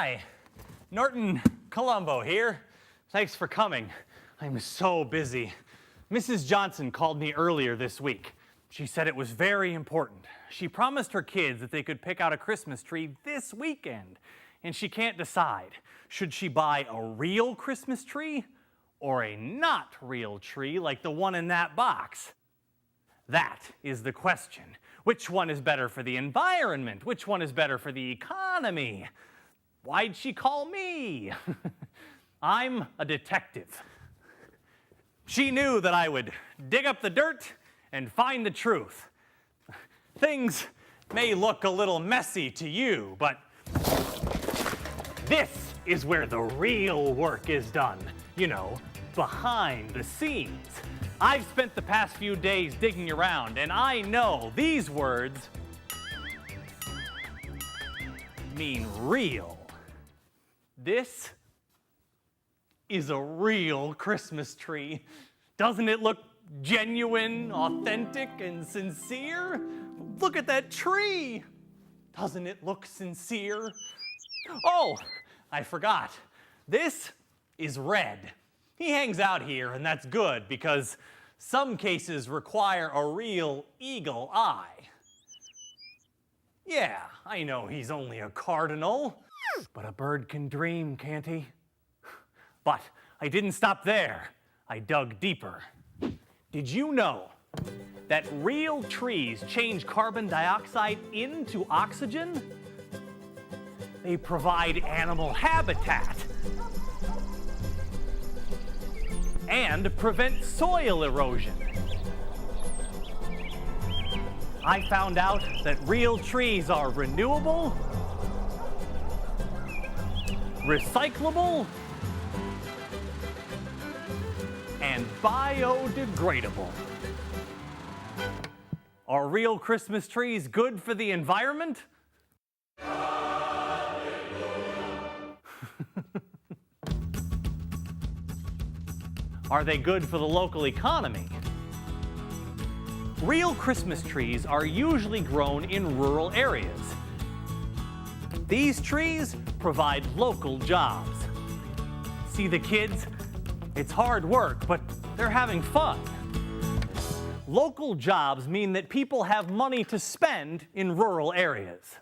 Hi, Norton, Columbo here. Thanks for coming. I'm so busy. Mrs. Johnson called me earlier this week. She said it was very important. She promised her kids that they could pick out a Christmas tree this weekend, and she can't decide. Should she buy a real Christmas tree or a not real tree like the one in that box? That is the question. Which one is better for the environment? Which one is better for the economy? Why'd she call me? I'm a detective. She knew that I would dig up the dirt and find the truth. Things may look a little messy to you, but this is where the real work is done. You know, behind the scenes. I've spent the past few days digging around, and I know these words mean real. This is a real Christmas tree. Doesn't it look genuine, authentic, and sincere? Look at that tree. Doesn't it look sincere? Oh, I forgot. This is Red. He hangs out here, and that's good because some cases require a real eagle eye. Yeah, I know he's only a cardinal, but a bird can dream, can't he? But I didn't stop there. I dug deeper. Did you know that real trees change carbon dioxide into oxygen? They provide animal habitat and prevent soil erosion. I found out that real trees are renewable, recyclable, and biodegradable. Are real Christmas trees good for the environment? Are they good for the local economy? Real Christmas trees are usually grown in rural areas. These trees provide local jobs. See the kids? It's hard work, but they're having fun. Local jobs mean that people have money to spend in rural areas.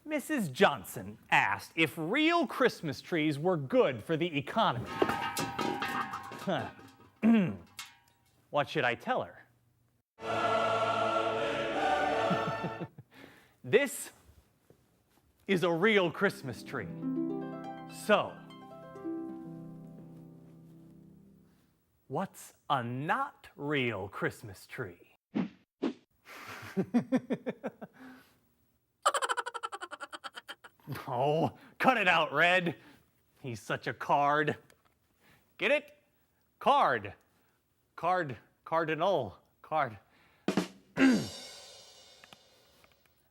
Mrs. Johnson asked if real Christmas trees were good for the economy. What should I tell her? This is a real Christmas tree. So, what's a not real Christmas tree? Oh, cut it out, Red. He's such a card. Get it? Card. Card. Cardinal. Card.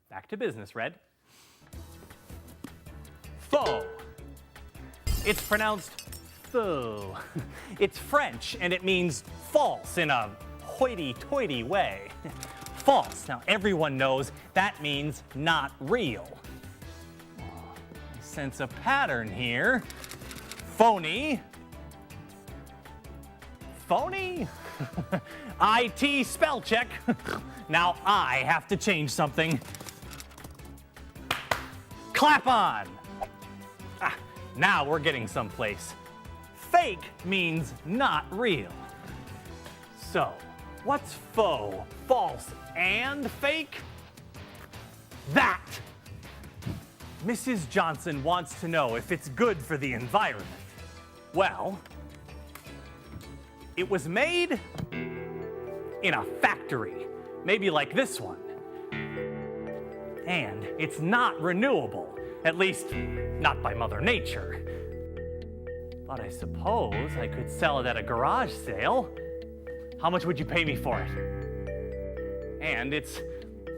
Back to business, Red. Faux. It's pronounced faux. It's French, and it means false in a hoity-toity way. False. Now, everyone knows that means not real. I sense a pattern here. Phony. Phony? IT spell check. Now I have to change something. Clap on. Now we're getting someplace. Fake means not real. So, what's faux, false, and fake? That. Mrs. Johnson wants to know if it's good for the environment. Well, it was made in a factory, maybe like this one. And it's not renewable, at least not by Mother Nature. But I suppose I could sell it at a garage sale. How much would you pay me for it? And it's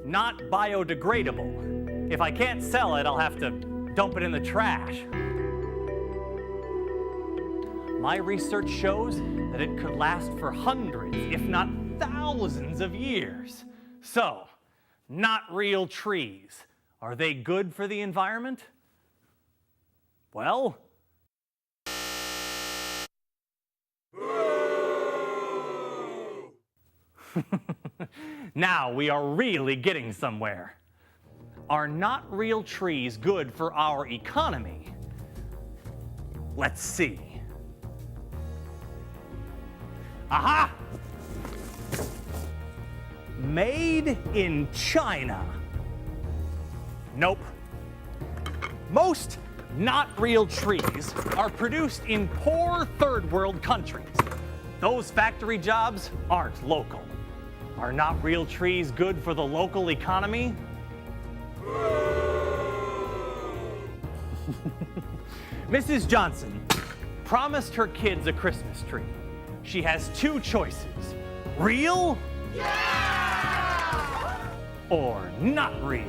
not biodegradable. If I can't sell it, I'll have to dump it in the trash. My research shows that it could last for hundreds, if not thousands of years. So, not real trees Are they good for the environment? Well, now we are really getting somewhere. Are not real trees good for our economy? Let's see. Aha! Made in China. Nope. Most not real trees are produced in poor third world countries. Those factory jobs aren't local. Are not real trees good for the local economy? Mrs. Johnson promised her kids a Christmas tree. She has two choices: real? Yeah! Or not real?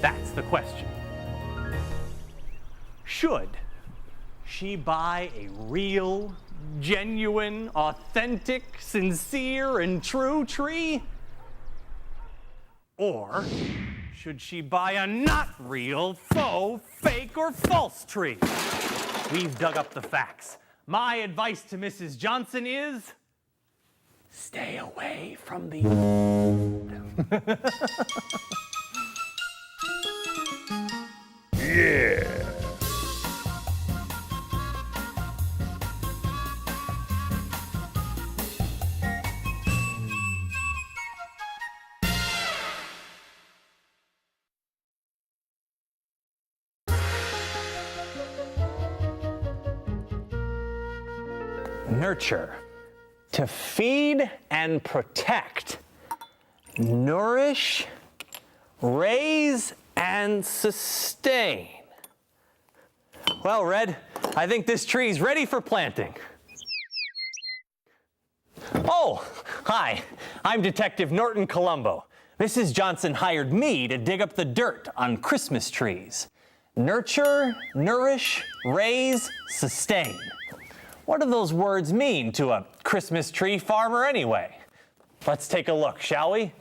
That's the question. Should she buy a real, genuine, authentic, sincere, and true tree? Or should she buy a not real, faux, fake, or false tree? We've dug up the facts. My advice to Mrs. Johnson is stay away from the Yeah. Nurture. To feed and protect. Nourish, raise, and sustain. Well, Red, I think this tree's ready for planting. Oh, hi, I'm Detective Norton Columbo. Mrs. Johnson hired me to dig up the dirt on Christmas trees. Nurture, nourish, raise, sustain. What do those words mean to a Christmas tree farmer anyway? Let's take a look, shall we?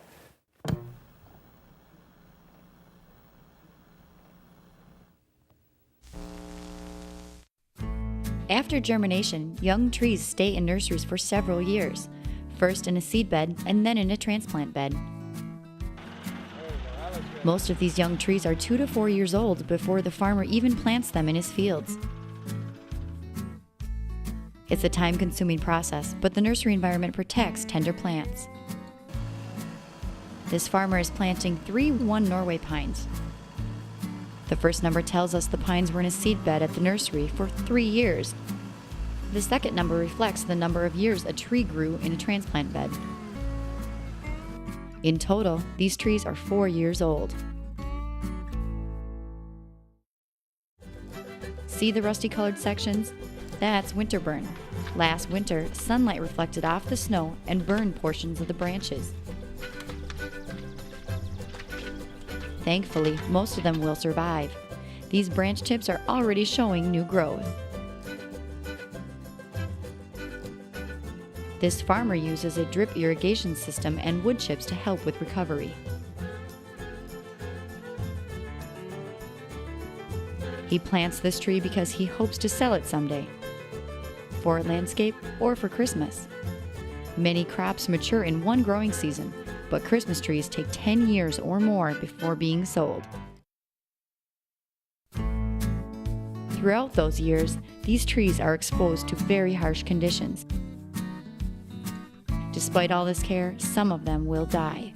After germination, young trees stay in nurseries for several years, first in a seed bed and then in a transplant bed. Most of these young trees are 2 to 4 years old before the farmer even plants them in his fields. It's a time-consuming process, but the nursery environment protects tender plants. This farmer is planting 3 Norway pines. The first number tells us the pines were in a seed bed at the nursery for 3 years. The second number reflects the number of years a tree grew in a transplant bed. In total, these trees are 4 years old. See the rusty-colored sections? That's winter burn. Last winter, sunlight reflected off the snow and burned portions of the branches. Thankfully, most of them will survive. These branch tips are already showing new growth. This farmer uses a drip irrigation system and wood chips to help with recovery. He plants this tree because he hopes to sell it someday, for a landscape or for Christmas. Many crops mature in one growing season, but Christmas trees take 10 years or more before being sold. Throughout those years, these trees are exposed to very harsh conditions. Despite all this care, some of them will die.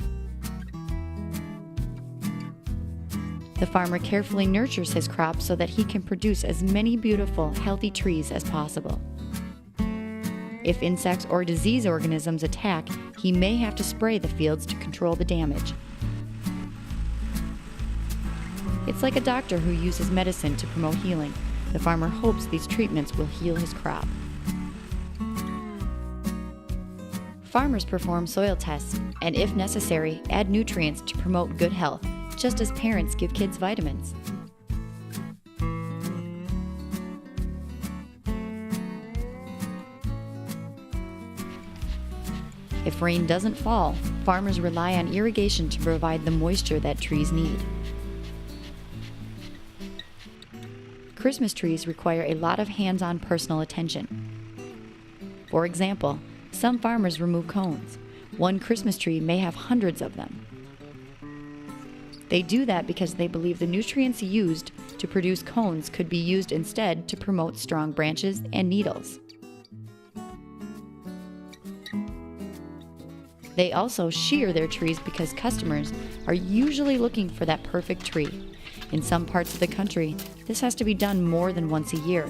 The farmer carefully nurtures his crops so that he can produce as many beautiful, healthy trees as possible. If insects or disease organisms attack, he may have to spray the fields to control the damage. It's like a doctor who uses medicine to promote healing. The farmer hopes these treatments will heal his crop. Farmers perform soil tests and, if necessary, add nutrients to promote good health, just as parents give kids vitamins. If rain doesn't fall, farmers rely on irrigation to provide the moisture that trees need. Christmas trees require a lot of hands-on personal attention. For example, some farmers remove cones. One Christmas tree may have hundreds of them. They do that because they believe the nutrients used to produce cones could be used instead to promote strong branches and needles. They also shear their trees because customers are usually looking for that perfect tree. In some parts of the country, this has to be done more than once a year.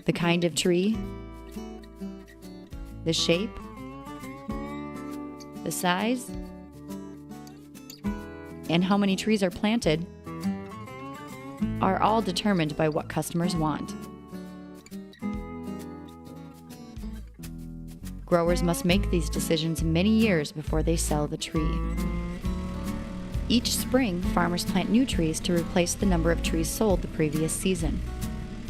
The kind of tree, the shape, the size, and how many trees are planted are all determined by what customers want. Growers must make these decisions many years before they sell the tree. Each spring, farmers plant new trees to replace the number of trees sold the previous season.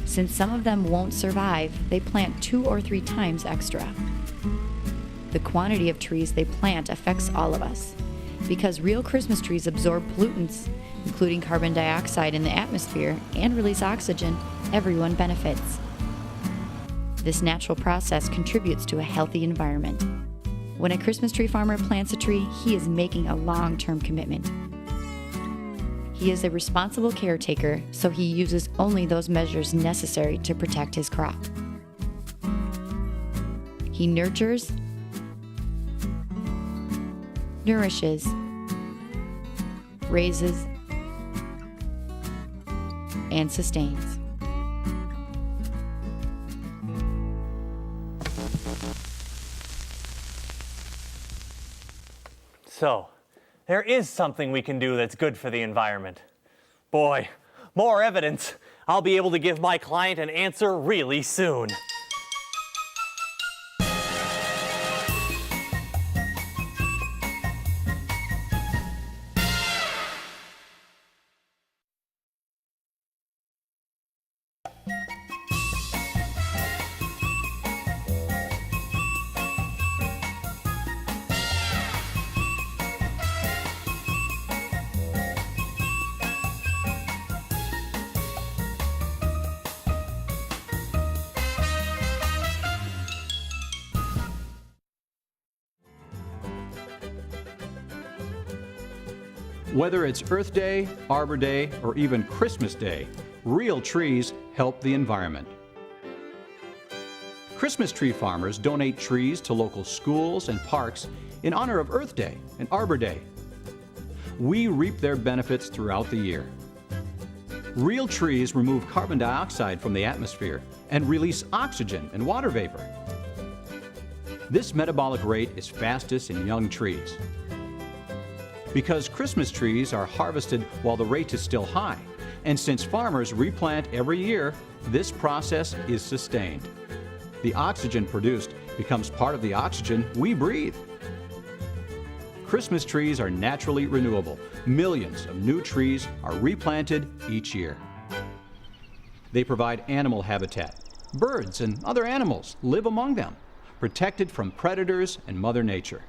Since some of them won't survive, they plant 2 or 3 times extra. The quantity of trees they plant affects all of us. Because real Christmas trees absorb pollutants, including carbon dioxide in the atmosphere, and release oxygen, everyone benefits. This natural process contributes to a healthy environment. When a Christmas tree farmer plants a tree, he is making a long-term commitment. He is a responsible caretaker, so he uses only those measures necessary to protect his crop. He nurtures, nourishes, raises, and sustains. So, there is something we can do that's good for the environment. Boy, more evidence. I'll be able to give my client an answer really soon. Whether it's Earth Day, Arbor Day, or even Christmas Day, real trees help the environment. Christmas tree farmers donate trees to local schools and parks in honor of Earth Day and Arbor Day. We reap their benefits throughout the year. Real trees remove carbon dioxide from the atmosphere and release oxygen and water vapor. This metabolic rate is fastest in young trees. Because Christmas trees are harvested while the rate is still high, and since farmers replant every year, this process is sustained. The oxygen produced becomes part of the oxygen we breathe. Christmas trees are naturally renewable. Millions of new trees are replanted each year. They provide animal habitat. Birds and other animals live among them, protected from predators and Mother Nature.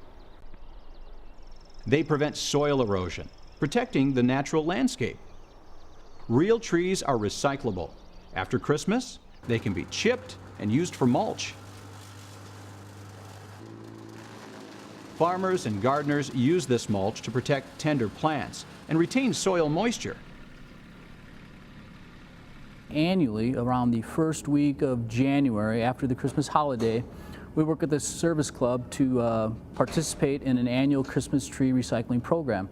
They prevent soil erosion, protecting the natural landscape. Real trees are recyclable. After Christmas, they can be chipped and used for mulch. Farmers and gardeners use this mulch to protect tender plants and retain soil moisture. Annually, around the first week of January, after the Christmas holiday, we work with the Service Club to participate in an annual Christmas tree recycling program.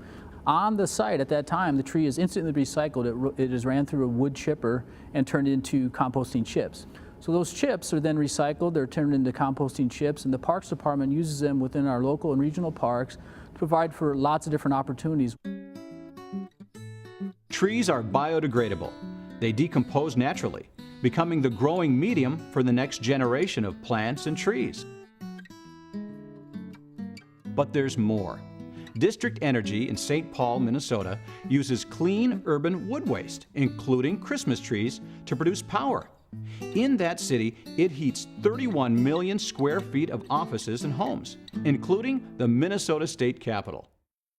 On the site at that time, the tree is instantly recycled. It is ran through a wood chipper and turned into composting chips. So those chips are then recycled, they're turned into composting chips, and the Parks Department uses them within our local and regional parks to provide for lots of different opportunities. Trees are biodegradable. They decompose naturally, becoming the growing medium for the next generation of plants and trees. But there's more. District Energy in St. Paul, Minnesota uses clean urban wood waste, including Christmas trees, to produce power In that city, it heats 31 million square feet of offices and homes, including the Minnesota State Capitol.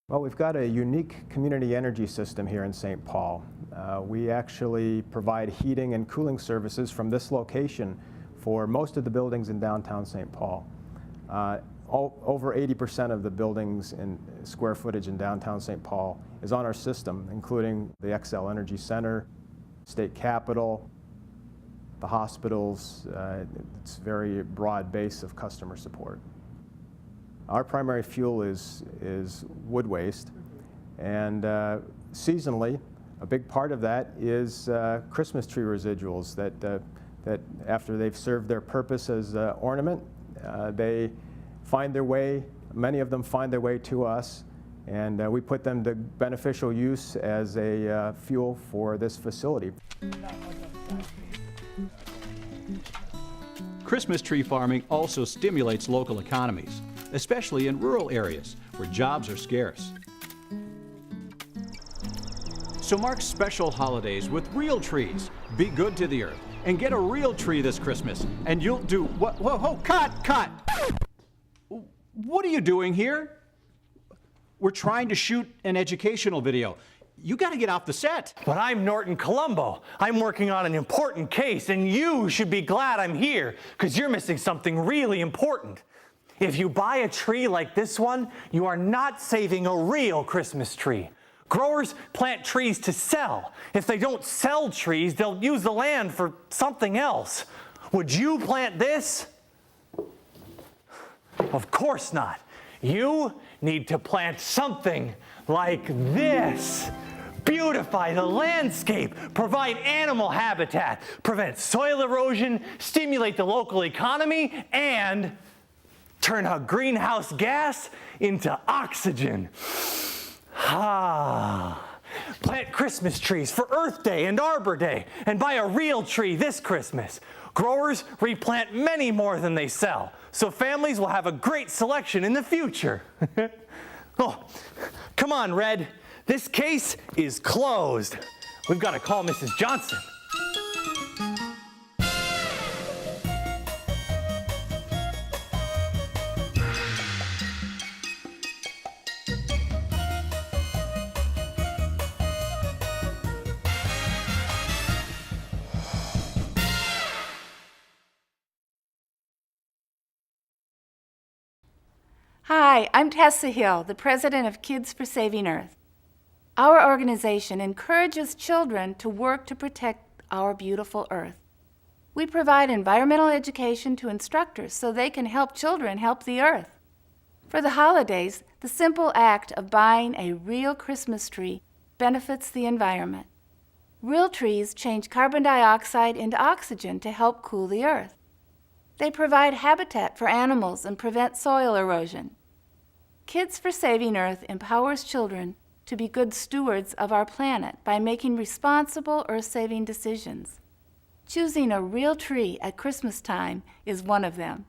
Well, we've got a unique community energy system here in St. Paul. We actually provide heating and cooling services from this location for most of the buildings in downtown St. Paul. Over 80% of the buildings in square footage in downtown St. Paul is on our system, including the Xcel Energy Center, State Capitol, the hospitals. It's a very broad base of customer support. Our primary fuel is wood waste, and seasonally, a big part of that is Christmas tree residuals that after they've served their purpose as ornament, they find their way, many of them find their way to us, and we put them to beneficial use as a fuel for this facility. Christmas tree farming also stimulates local economies, especially in rural areas where jobs are scarce. So mark special holidays with real trees. Be good to the earth and get a real tree this Christmas, and you'll do what? Whoa, cut! What are you doing here? We're trying to shoot an educational video. You got to get off the set. But I'm Norton Columbo. I'm working on an important case, and you should be glad I'm here, because you're missing something really important. If you buy a tree like this one, you are not saving a real Christmas tree. Growers plant trees to sell. If they don't sell trees, they'll use the land for something else. Would you plant this? Of course not. You need to plant something like this. Beautify the landscape, provide animal habitat, prevent soil erosion, stimulate the local economy, and turn a greenhouse gas into oxygen. Plant Christmas trees for Earth Day and Arbor Day, and buy a real tree this Christmas. Growers replant many more than they sell, so families will have a great selection in the future. Oh, come on, Red. This case is closed. We've got to call Mrs. Johnson. Hi, I'm Tessa Hill, the president of Kids for Saving Earth. Our organization encourages children to work to protect our beautiful Earth. We provide environmental education to instructors so they can help children help the Earth. For the holidays, the simple act of buying a real Christmas tree benefits the environment. Real trees change carbon dioxide into oxygen to help cool the Earth. They provide habitat for animals and prevent soil erosion. Kids for Saving Earth empowers children to be good stewards of our planet by making responsible earth-saving decisions. Choosing a real tree at Christmas time is one of them.